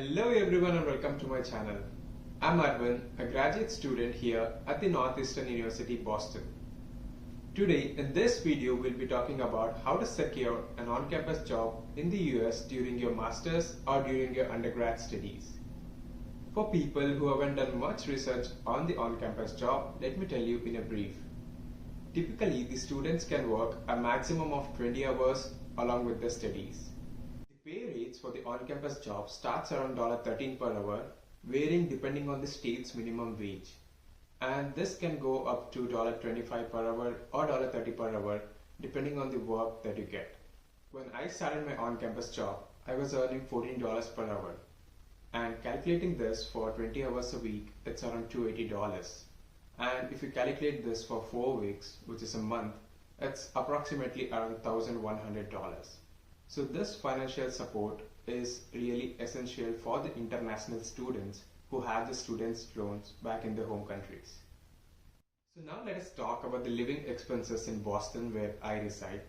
Hello everyone and welcome to my channel. I'm Aravind, a graduate student here at the Northeastern University, Boston. Today in this video we'll be talking about how to secure an on-campus job in the US during your master's or during your undergrad studies. For people who haven't done much research on the on-campus job, let me tell you in a brief. Typically, the students can work a maximum of 20 hours along with their studies. The pay rates for the on-campus job starts around $13 per hour, varying depending on the state's minimum wage. And this can go up to $25 per hour or $30 per hour depending on the work that you get. When I started my on-campus job, I was earning $14 per hour. And calculating this for 20 hours a week, it's around $280. And if you calculate this for 4 weeks, which is a month, it's approximately around $1,100. So this financial support is really essential for the international students who have the students' loans back in their home countries. So now let us talk about the living expenses in Boston where I reside.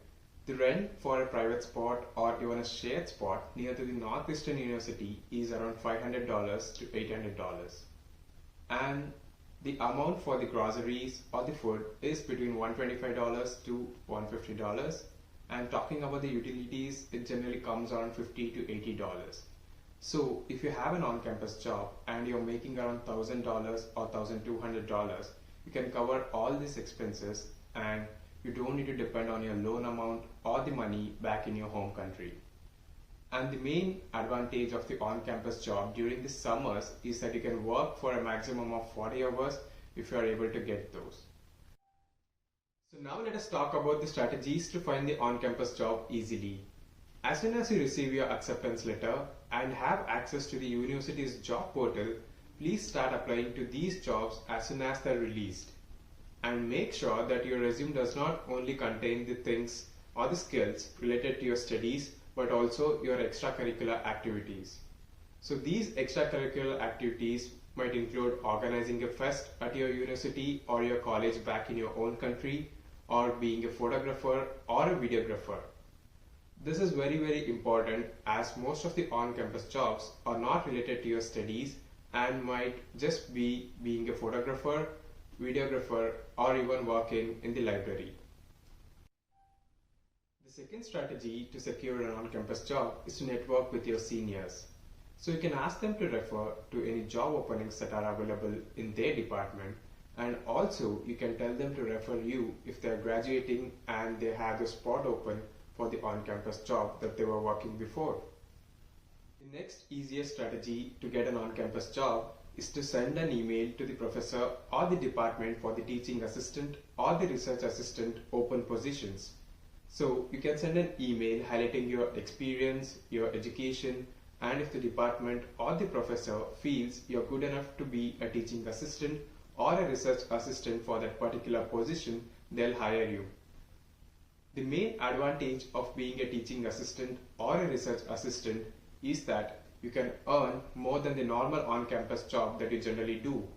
The rent for a private spot or even a shared spot near to the Northeastern University is around $500 to $800. And the amount for the groceries or the food is between $125 to $150. And talking about the utilities, it generally comes around $50 to $80. So if you have an on-campus job and you're making around $1,000 or $1,200, you can cover all these expenses and you don't need to depend on your loan amount or the money back in your home country. And the main advantage of the on-campus job during the summers is that you can work for a maximum of 40 hours if you are able to get those. So now let us talk about the strategies to find the on-campus job easily. As soon as you receive your acceptance letter and have access to the university's job portal, please start applying to these jobs as soon as they're released. And make sure that your resume does not only contain the things or the skills related to your studies, but also your extracurricular activities. So these extracurricular activities might include organizing a fest at your university or your college back in your own country, or being a photographer or a videographer. This is very important as most of the on-campus jobs are not related to your studies and might just be being a photographer, videographer, or even working in the library. The second strategy to secure an on-campus job is to network with your seniors. So you can ask them to refer to any job openings that are available in their department, and also you can tell them to refer you if they are graduating and they have the spot open for the on-campus job that they were working before. The next easiest strategy to get an on-campus job is to send an email to the professor or the department for the teaching assistant or the research assistant open positions. So you can send an email highlighting your experience, your education, and if the department or the professor feels you're good enough to be a teaching assistant or a research assistant for that particular position, they'll hire you. The main advantage of being a teaching assistant or a research assistant is that you can earn more than the normal on-campus job that you generally do.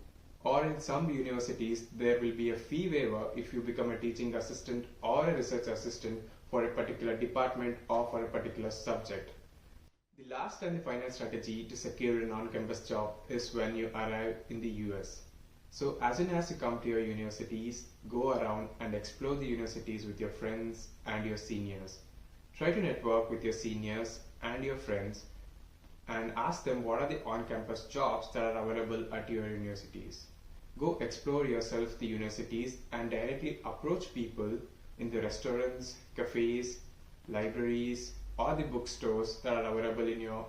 Or in some universities, there will be a fee waiver if you become a teaching assistant or a research assistant for a particular department or for a particular subject. The last and the final strategy to secure an on-campus job is when you arrive in the US. So as soon as you come to your universities, go around and explore the universities with your friends and your seniors. Try to network with your seniors and your friends and ask them what are the on-campus jobs that are available at your universities. Go explore yourself the universities and directly approach people in the restaurants, cafes, libraries, or the bookstores that are available in your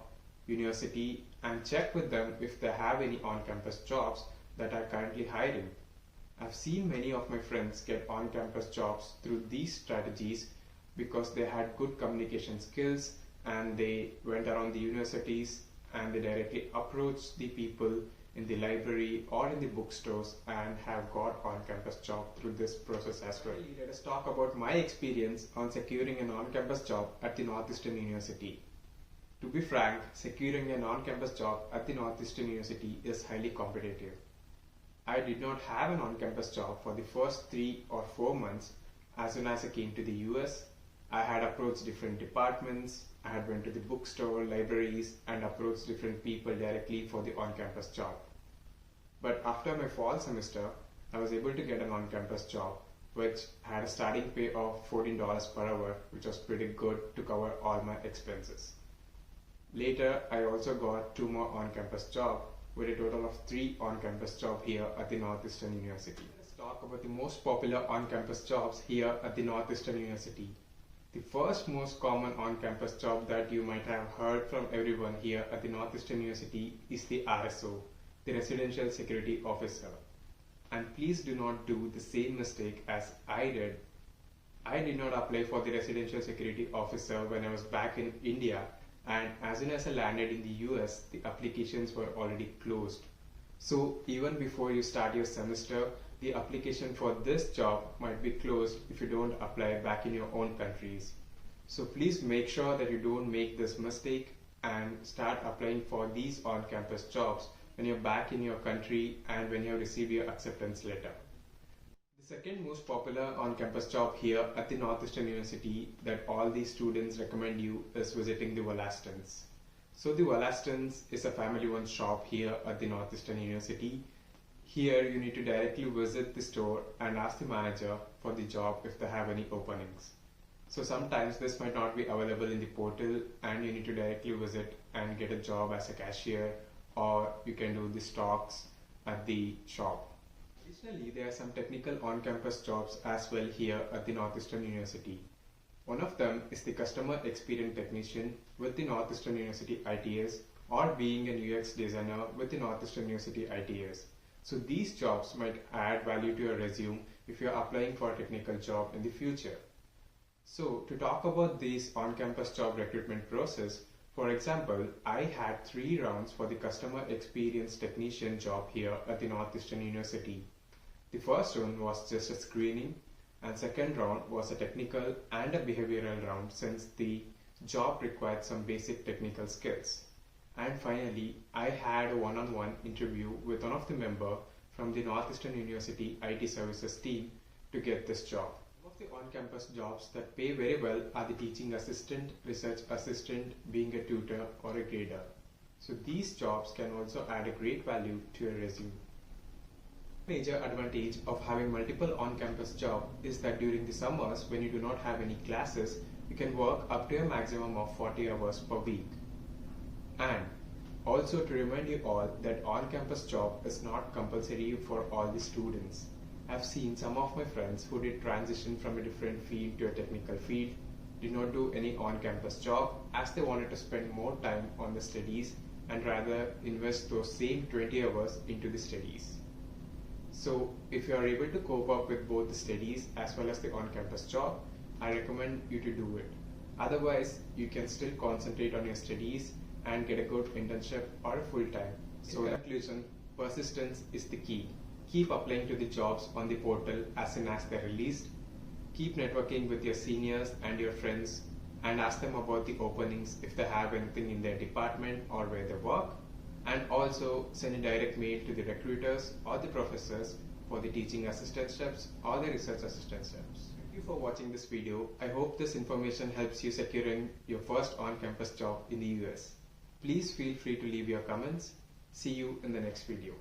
university and check with them if they have any on-campus jobs that are currently hiring. I've seen many of my friends get on-campus jobs through these strategies because they had good communication skills and they went around the universities and they directly approached the people in the library or in the bookstores and have got on-campus job through this process as well. Let us talk about my experience on securing an on-campus job at the Northeastern University. To be frank, securing an on-campus job at the Northeastern University is highly competitive. I did not have an on-campus job for the first 3 or 4 months as soon as I came to the US, I had approached different departments, I had went to the bookstore, libraries, and approached different people directly for the on-campus job. But after my fall semester, I was able to get an on-campus job which had a starting pay of $14 per hour, which was pretty good to cover all my expenses. Later, I also got 2 more on-campus jobs with a total of 3 on-campus jobs here at the Northeastern University. Let's talk about the most popular on-campus jobs here at the Northeastern University. The first most common on-campus job that you might have heard from everyone here at the Northeastern University is the RSO, the Residential Security Officer. And please do not do the same mistake as I did. I did not apply for the Residential Security Officer when I was back in India, and as soon as I landed in the US, the applications were already closed. So even before you start your semester, the application for this job might be closed if you don't apply back in your own countries. So please make sure that you don't make this mistake and start applying for these on-campus jobs when you're back in your country and when you have received your acceptance letter. The second most popular on-campus job here at the Northeastern University that all these students recommend you is visiting the Wollaston's. So the Wollaston's is a family-owned shop here at the Northeastern University. Here you need to directly visit the store and ask the manager for the job if they have any openings. So sometimes this might not be available in the portal and you need to directly visit and get a job as a cashier, or you can do the stocks at the shop. Additionally, there are some technical on-campus jobs as well here at the Northeastern University. One of them is the Customer Experience Technician with the Northeastern University ITS, or being an UX designer with the Northeastern University ITS. So these jobs might add value to your resume if you are applying for a technical job in the future. So to talk about this on-campus job recruitment process, for example, I had 3 rounds for the Customer Experience Technician job here at the Northeastern University. The first round was just a screening, and second round was a technical and a behavioral round since the job required some basic technical skills. And finally, I had a one-on-one interview with one of the members from the Northeastern University IT Services team to get this job. Some of the on-campus jobs that pay very well are the teaching assistant, research assistant, being a tutor or a grader. So these jobs can also add a great value to your resume. Major advantage of having multiple on-campus jobs is that during the summers when you do not have any classes, you can work up to a maximum of 40 hours per week. And also to remind you all that on-campus job is not compulsory for all the students. I've seen some of my friends who did transition from a different field to a technical field, did not do any on-campus job as they wanted to spend more time on the studies and rather invest those same 20 hours into the studies. So if you are able to cope up with both the studies as well as the on-campus job, I recommend you to do it. Otherwise, you can still concentrate on your studies and get a good internship or a full-time. So in conclusion, persistence is the key. Keep applying to the jobs on the portal as soon as they're released. Keep networking with your seniors and your friends and ask them about the openings if they have anything in their department or where they work. And also send a direct mail to the recruiters or the professors for the teaching assistantships or the research assistantships. Thank you for watching this video. I hope this information helps you securing your first on-campus job in the US. Please feel free to leave your comments. See you in the next video.